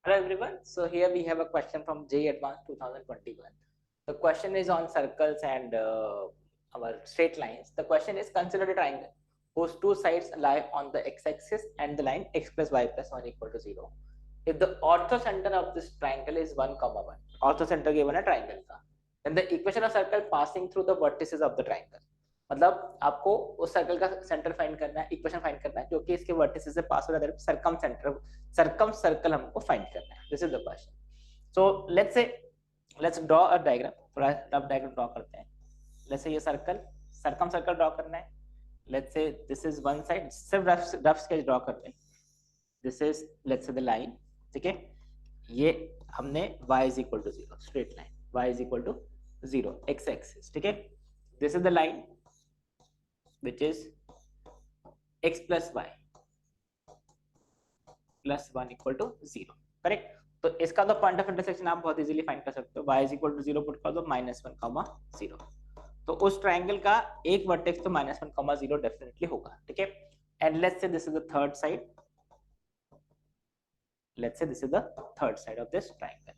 Hello everyone. So here we have a question from JEE Advanced 2021. The question is on circles and our straight lines. The question is, consider a triangle whose two sides lie on the x-axis and the line x plus y plus 1 equal to 0. If the orthocenter of this triangle is 1, 1, orthocenter given a triangle का, then the equation of circle passing through the vertices of the triangle. मतलब आपको उस circle का centre find करना है, equation find करना है जो कि इसके वर्टिसेस से पास हो रहा है, सर्कम सर्कल हमको फाइंड करना है. This is the question. So let's draw a diagram. थोड़ा रफ डायग्राम ड्रॉ करते हैं. लेट्स से ये सर्कम सर्कल ड्रॉ करना है. Let's say this is one side, सिर्फ रफ स्केच ड्रॉ करते हैं. This is let's say the line. ठीक है, ये हमने y is equal to 0 straight line, y is equal to 0 x axis. ठीक है, this is the line which is x plus y plus 1 equal to 0. Correct. तो इसका तो point of intersection आप बहुत इजीली फाइंड कर सकते हो. y is equal to 0 put कर दो, -1, 0. तो उस ट्राइंगल का एक वर्टेक्स तो -1, 0 डेफिनेटली होगा. ठीक है, and let's say this is the third side. Let's say this is the third side of this triangle.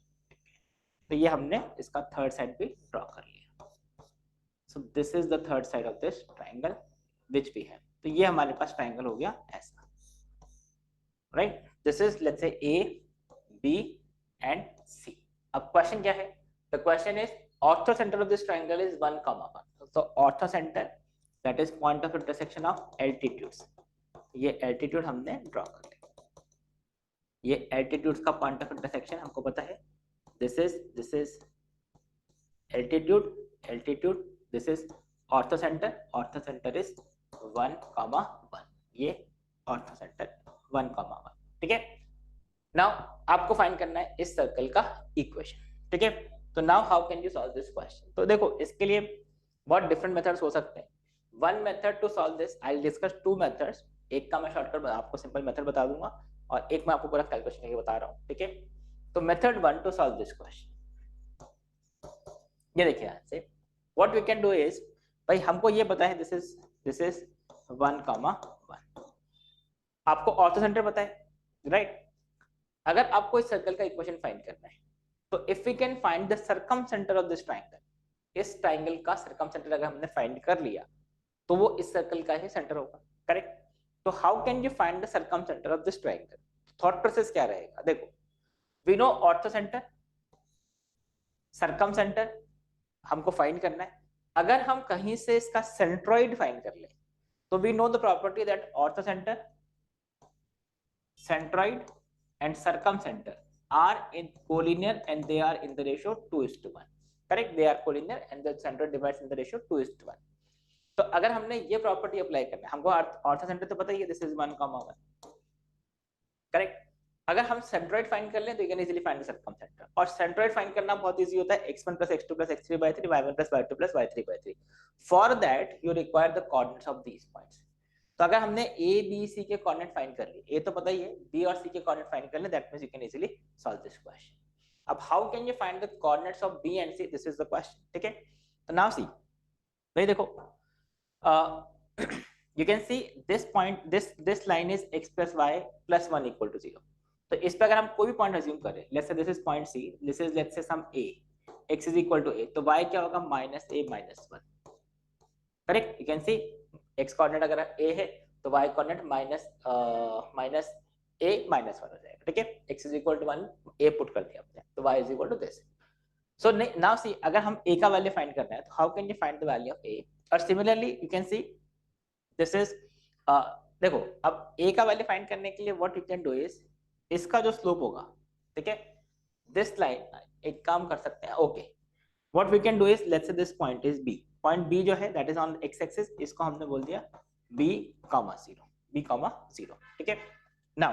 तो ये हमने इसका थर्ड साइड भी ड्रॉ कर लिया. So this is the third side of this triangle which we have. तो ये हमारे पास ट्राइंगल हो गया ऐसा, राइट. दिस इज लेट्स से A, B and C. अब क्वेश्चन क्या है? The question is ortho centre of this triangle is 1, 1. तो ortho centre that is point of intersection of altitudes. ये एल्टीट्यूड हमने ड्रॉ कर लिया. ये एल्टीट्यूड्स का पॉइंट ऑफ इंटरसेक्शन हमको पता है. This is altitude. This is ortho centre is 1, 1. ये ऑर्थो सेंटर 1, 1. ठीक है. नाउ आपको फाइंड करना है इस सर्कल का इक्वेशन. ठीक है, तो now how can you solve this question? तो देखो, इसके लिए बहुत डिफरेंट मेथड्स हो सकते हैं. One method to solve this, I will discuss two methods. एक का मैं शॉर्टकट आपको सिंपल मेथड बता दूंगा और एक मैं आपको पूरा कैलकुलेशन करके बता रहा हूँ. ठीक है, तो method one to solve this question, ये देखिए यहाँ से what we can do is, भाई हमको ये पता है दिस इज 1, 1. आपको ऑर्थो सेंटर पता है, राइट. अगर आपको इस सर्कल का इक्वेशन फाइंड करना है तो if we can find the circumcentre of this triangle, इस ट्राइंगल का सर्कम सेंटर अगर हमने फाइंड कर लिया तो वो इस सर्कल का ही सेंटर होगा. करेक्ट. तो how can you find the circumcentre of this triangle? Thought process क्या रहेगा? देखो, we know orthocentre, circumcentre हमको फाइंड करना है. अगर हम कहीं से इसका सेंट्रॉइड फाइंड कर ले तो we know the property that orthocentre, centroid and circumcenter are in collinear and they are in the ratio 2:1. correct, they are collinear and the centroid divides in the ratio 2:1. तो अगर हमने ये property apply करना है, हमको ortho centre तो पता ही है, दिस इज 1, 1. करेक्ट. अगर हम सेंट्रोइड फाइंड कर लें तो you can easily find the circumcentre. और सेंट्रोइड फाइंड करना बहुत इजी होता है. x1 + x2 + x3/3, y1 + y2 + y3/3. For that you require the coordinates of these points. तो अगर हमने ए बी सी के कोऑर्डिनेट फाइंड कर लिए, ए तो पता ही है, बी और सी के कोऑर्डिनेट फाइंड कर ले, that means you can easily solve this question. अब how can you find the coordinates of B and C? This is the question. ठीक है, तो नाउ सी, भाई देखो, you can see this point, this line is x plus y plus 1 equal to 0. तो इस पे अगर हम कोई भी पॉइंट अज्यूम करें, let's say this is point C, this is let's say some a, x is equal to a, तो y क्या होगा? -a - 1. Correct. You can C x coordinate अगर a है तो y कोऑर्डिनेट माइनस a - 1 हो जाएगा. ठीक है, x is equal to 1, a put कर दिया हमने, तो y is equal to this. So now see, अगर हम a का वैल्यू फाइंड करना है तो how can you find the value of a? और similarly you can C this is, देखो, अब a का वैल्यू फाइंड करने के लिए what you can do is, इसका जो स्लोप होगा, ठीक है, दिस लाइन, एक काम कर सकते हैं. Okay, what we can do is, let's say this point is b. Point b जो है that is on x axis, इसको हमने बोल दिया b, 0. ठीक है. Now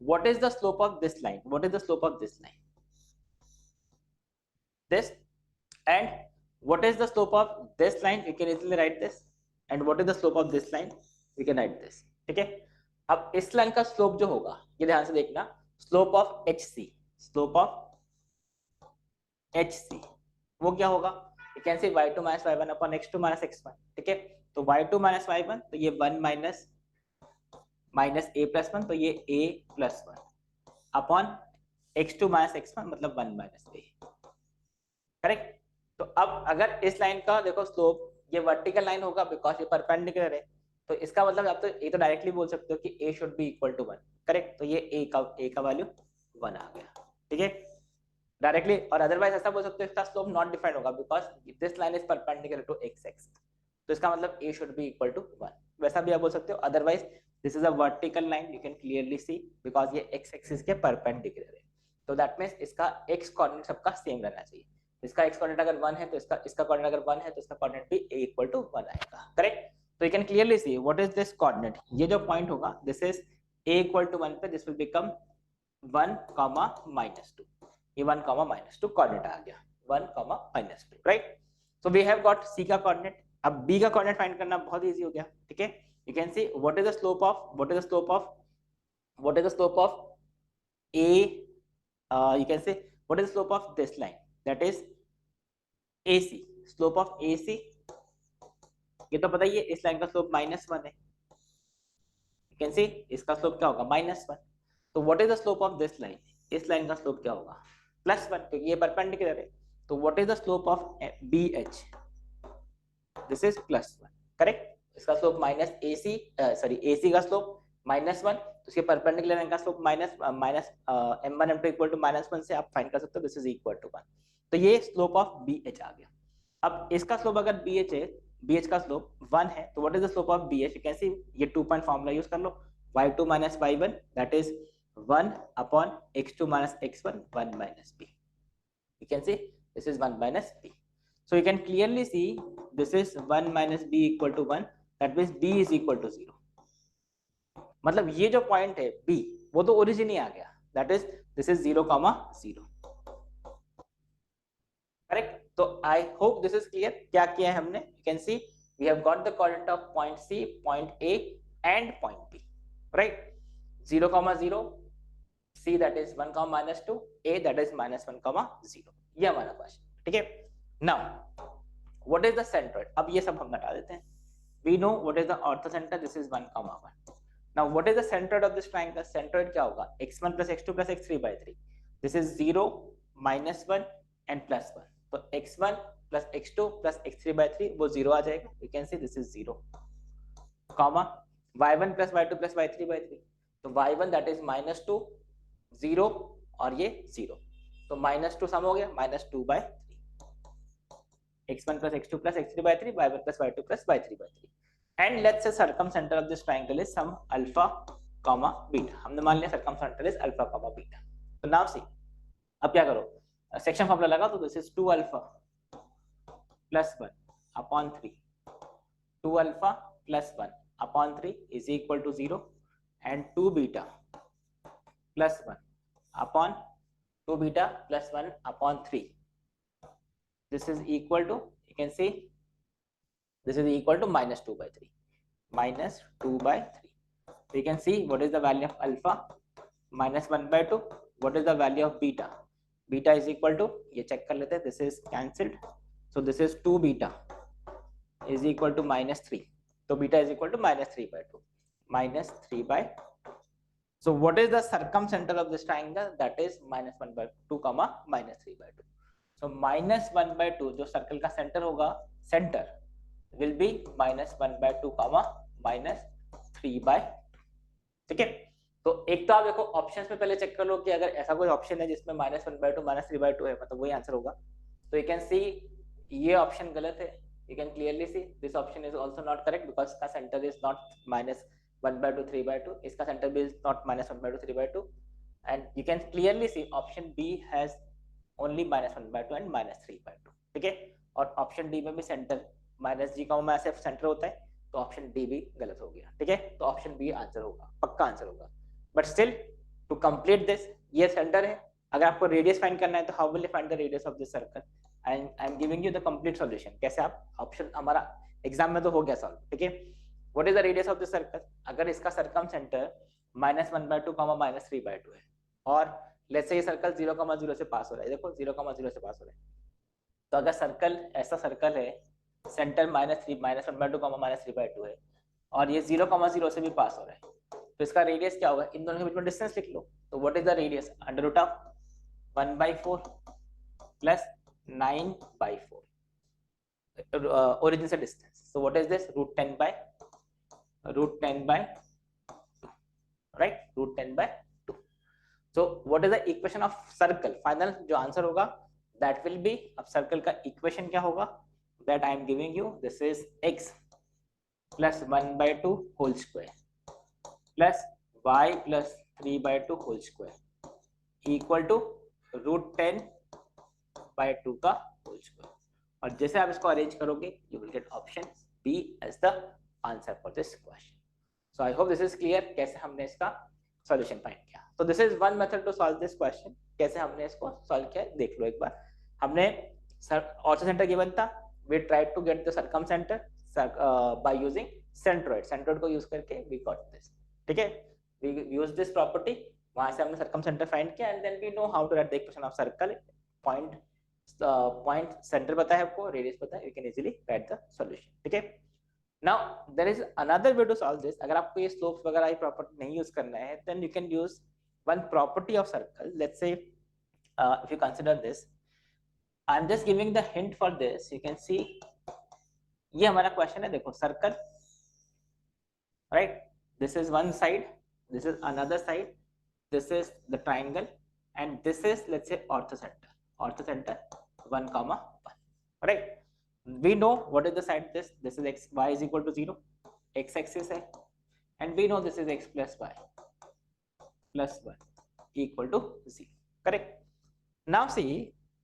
what is the slope of this line? What is the slope of this line? this. And what is the slope of this line? You can easily write this. And what is the slope of this line? We can write this. ठीक है. अब इस line का slope जो होगा, ये ध्यान से देखना, slope of HC, slope of HC वो क्या होगा? You can say y2 - y1 upon x2 - x1. ठीक है, तो y2 - y1, तो ये 1 - a + 1, तो ये a + 1. Upon x2 minus x1 मतलब 1 माइनस बी, करेक्ट। तो अब अगर इस लाइन का देखो स्लोप, ये वर्टिकल लाइन होगा बिकॉज ये परपेंडिकुलर है, तो इसका मतलब आप तो ये तो डायरेक्टली बोल सकते हो कि a should be equal to 1, correct. तो ये a का वैल्यू 1 आ गया, ठीक है, डायरेक्टली। और अदरवाइज ऐसा बोल सकते हो इसका स्लोप नॉट डिफाइंड होगा because this line is perpendicular to x axis, तो इसका मतलब a should be equal to 1, वैसा भी आप बोल सकते हो। Otherwise this is a vertical line, you can clearly see because ये x एक्सिस के परपेंडिकुलर है, तो दैट मींस इसका x कोऑर्डिनेट सबका सेम रहना चाहिए। इसका x कोऑर्डिनेट अगर 1 है तो इसका कोऑर्डिनेट अगर 1 है तो इसका कोऑर्डिनेट भी a इक्वल टू 1 आएगा, करेक्ट। तो you can clearly see what is this coordinate, ये जो पॉइंट होगा this is a equal to 1 पे दिस विल बिकम 1 कॉमा -2, ये 1 कॉमा -2 कोऑर्डिनेट आ गया, 1 comma -2, right. So we have got c का कोऑर्डिनेट। अब b का कोऑर्डिनेट फाइंड करना बहुत इजी हो गया, ठीक है। You can see what is the slope of a, you can say what is the slope of this line, that is AC, slope of AC, ये तो पता ही है, इस लाइन का स्लोप -1 है, you can see इसका स्लोप क्या होगा -1। तो what is the slope of this line, इस लाइन का स्लोप क्या होगा +1, क्योंकि ये परपेंडिकुलर है। तो what is the slope of BH, this is +1, correct. इसका स्लोप AC का स्लोप -1, तो इसके परपेंडिकुलर लाइन का slope m1 m2 equal to -1 से आप फाइंड कर सकते हो दिस इज इक्वल टू 1। तो ये स्लोप ऑफ BH आ गया। अब इसका स्लोप अगर BH है, BH का स्लोप 1 है, तो what is the slope of BH, you can see ये 2 पॉइंट फार्मूला यूज कर लो, y2 minus y1 that is 1 upon x2 minus x1 1 minus b, you can see this is 1 minus b, so you can clearly see this is 1 minus b equal to 1, that means b is equal to 0, मतलब ये जो point है b वो तो origin ही आ गया, that is this is 0, 0, correct. तो I hope this is clear, क्या किया है हमने, you can see we have got the coordinate of point C, point A and point B, right. 0, 0, c that is 1, -2, a that is -1, 0, ये हमारा question, ठीक है। Now what is the centroid, अब ये सब हम हटा देते हैं, we know what is the orthocentre, this is 1, 1। Now what is the centroid of this triangle, centroid क्या होगा x1 + x2 + x3/3, this is 0, -1 and +1, तो x1 + x2 + x3/3 वो 0 आ जाएगा, you can C this is 0, comma y1 + y2 + y3/3, तो y1 that is -2, 0 और ये 0, तो -2 सम हो गया, -2/3, x1 + x2 + x3/3, y1 + y2 + y3/3, and let's say circumcenter of this triangle is some alpha, beta, हमने मान लिया circumcenter is alpha, beta। तो now see, अब क्या करो, सेक्शन फॉर्मूला लगा, तो this is 2 alpha + 1 upon 3, 2 alpha + 1 upon 3 is equal to 0, and 2 beta + 1 upon 2 beta + 1 upon 3, this is equal to, you can see this is equal to -2/3, -2/3, so you can see what is the value of alpha, -1/2, what is the value of beta, beta is equal to, ये check कर लेते हैं, this is cancelled, so this is 2 beta is equal to -3, so beta is equal to -3/2, -3/2, so what is the circumcenter of this triangle, that is -1/2, -3/2, so -1/2 जो circle का centre होगा, centre will be -1/2, -3/2, ठीक है। तो एक तो आप देखो ऑप्शंस में पहले चेक कर लो कि अगर ऐसा कोई ऑप्शन है जिसमें -1/2 -3/2 है, मतलब वही आंसर होगा, तो यू कैन सी ये ऑप्शन गलत है, you can clearly see this option is also not correct because इसका सेंटर is not -1/2 3/2, इसका सेंटर भी is not -1/2 3/2, and you can clearly see option B has only -1/2 and -3/2, ठीक है। और option D में भी सेंटर -g, ऐसे centre होता है, तो ऑप्शन डी भी गलत हो गया, ठीक है। तो ऑप्शन बी आंसर होगा, पक्का आंसर होगा, but still to complete this, ये सेंटर है, अगर आपको रेडियस फाइंड करना है तो how will you find the radius of this circle, and I am giving you the complete solution, कैसे आप, ऑप्शन हमारा एग्जाम में तो हो गया सॉल्व, ठीक है। What is the radius of this circle, अगर इसका सर्कमसेंटर -1/2, -3/2 है, और लेट्स से ये सर्कल 0, 0 से पास हो रहा है, देखो 0, 0 से पास हो रहा है, तो अगर सर्कल ऐसा सर्कल है, सेंटर -1/2, -3/2 है, और ये 0, 0 से भी पास हो रहा है, तो इसका रेडियस क्या होगा, इन दोनों के बीच में डिस्टेंस लिख लो, तो what is the radius, under root of 1/4 plus 9/4 origin से distance, so what is this, root 10 by 2, right, root 10 by 2. So what is the equation of circle, final जो आंसर होगा that will be, अब circle का equation क्या होगा, that I am giving you, this is x plus 1/2 whole square plus y plus 3/2 whole square equal to root 10/2 का whole square. और जैसे आप इसको अरेंज करोगे you will get option B as the answer for this question. So I hope this is clear कैसे हमने इसका solution find किया. तो this is one method to solve this question. कैसे हमने इसको सॉल्व किया देख लो एक बार. हमने ऑर्थो सेंटर गिवन था, we tried to get the circumcentre by using centroid. Centroid को यूज करके वी गॉट दिस. ठीक है, वी यूज दिस प्रॉपर्टी, वहां से हमने सर्कम सेंटर फाइंड किया and then we know how to write the equation of circle. Point centre पता है आपको, रेडियस पता है, you can easily write the solution. ठीक है, now there is another way to solve this. अगर आपको ये स्लोप्स वगैरह की प्रॉपर्टी नहीं यूज करना है then you can use one property of circle. Let's say if you consider this, I am just giving the hint for this. You can see ये हमारा क्वेश्चन है, देखो circle, right, this is one side, this is another side, this is the triangle and this is let's say orthocentre. Ortho center 1, 1, right? We know what is the side. This is x, y is equal to 0, x axis है, and we know this is x plus y plus 1 equal to 0, correct? Now see,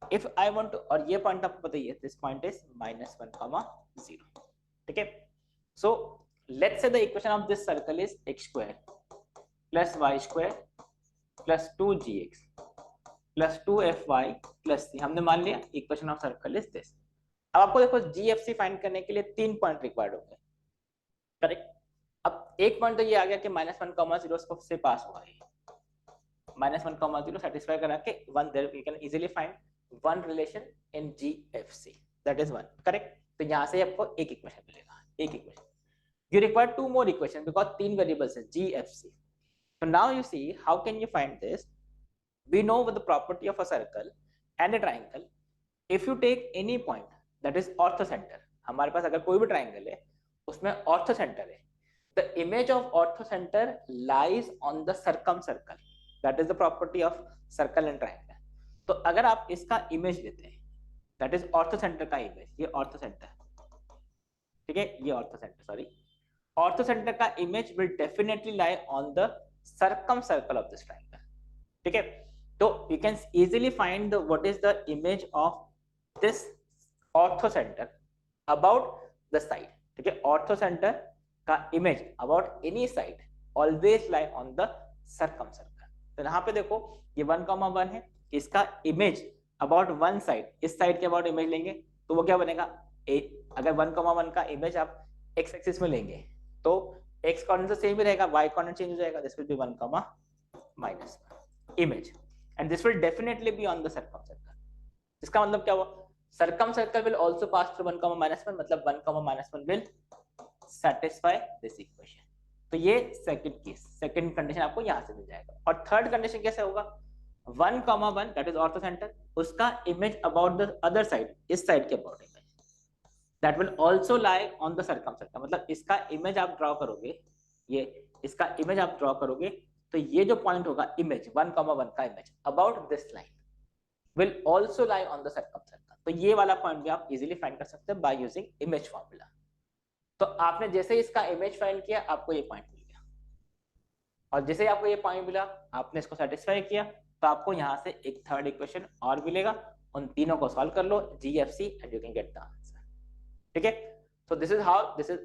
if I want to, और ये point आपको पता ही है, this point is -1, 0. ठीक है, so let's say the equation of this circle is x square plus y square plus 2gx plus 2fy plus c. हमने मान लिया equation of circle is this. अब आपको देखो जीएफसी फाइंड करने के लिए 3 पॉइंट रिक्वायर्ड होंगे, करेक्ट? अब एक पॉइंट तो ये आ गया कि -1, 0 से पास हुआ है, -1, 0 सेटिस्फाई करा के 1 there we can easily find one relation in GFC, that is 1, correct? तो यहाँ से आपको एक इक्वेशन मिलेगा, एक equation. You require 2 more equation because 3 variables है GFC. So now you see how can you find this? We know with the property of a circle and a triangle, if you take any point that is orthocenter, हमारे पास अगर कोई भी triangle है उसमें orthocenter है, the image of orthocenter lies on the circumcircle. That is the property of circle and triangle. तो अगर आप इसका image लेते हैं, that is orthocenter का image, ये orthocenter, ठीक है, ये orthocenter, sorry, orthocenter का image will definitely lie on the circumcircle of this triangle. ठीक है, तो you can easily find the what is the image of this orthocenter about the side. ठीक है, orthocenter का image about any side always lie on the circumcircle. तो यहाँ पे देखो ये 1, 1 है, इसका image about one side, इस side के about image लेंगे तो वो क्या बनेगा, अगर 1, 1 का image आप x axis में लेंगे तो x कोऑर्डिनेट तो सेम ही रहेगा, y कोऑर्डिनेट चेंज हो जाएगा, this will be 1, -1 image. And this will definitely be on the circumcircle. इसका मतलब क्या हुआ, circumcircle will also pass through 1, -1, मतलब 1, -1 will satisfy this equation. तो ये सेकंड केस, सेकंड कंडीशन आपको यहाँ से मिल जाएगा. और थर्ड कंडीशन कैसे होगा, 1, 1 that is orthocenter, उसका image about the other side, इस साइड के about image, that will also lie on the circumcircle. मतलब इसका image आप ड्रॉ करोगे, ये इसका image आप ड्रॉ करोगे तो ये जो पॉइंट होगा इमेज 1, 1 का image about this line will also lie on the circumcircle. तो ये वाला पॉइंट भी आप इजीली फाइंड कर सकते हैं बाय यूजिंग इमेज फार्मूला. तो आपने जैसे ही इसका इमेज फाइंड किया आपको ये पॉइंट मिल गया, और जैसे ही आपको ये पॉइंट मिला आपने इसको सेटिस्फाई किया तो आपको यहाँ से एक थर्ड इक्वेशन और मिलेगा. उन तीनों को सॉल्व कर लो GFC and you can get the answer. ठीक है, so this is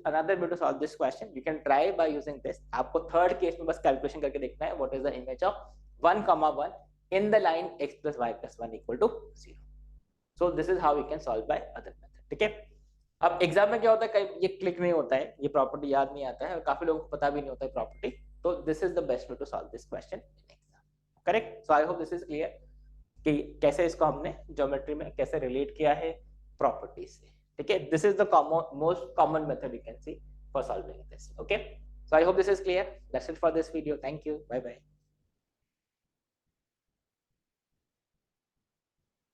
another way to solve this question. You can try by using this. आपको थर्ड केस में बस कैलकुलेशन करके देखना है what is the image of 1, 1 in the line x plus y plus 1 equal to 0. So this is how we can solve by other method. ठीक है, अब exam में क्या होता है, कई ये क्लिक नहीं होता है, ये प्रॉपर्टी याद नहीं आता है और काफी लोगों को पता भी नहीं होता है प्रॉपर्टी. तो this is the best way to solve this question in exam, correct? So I hope this is clear कि कैसे इसको हमने ज्योमेट्री में कैसे रिलेट किया है प्रॉपर्टी से. ठीक है, this is the most common method you can C for solving this. Okay, So I hope this is clear. That's it for this video. Thank you. Bye bye.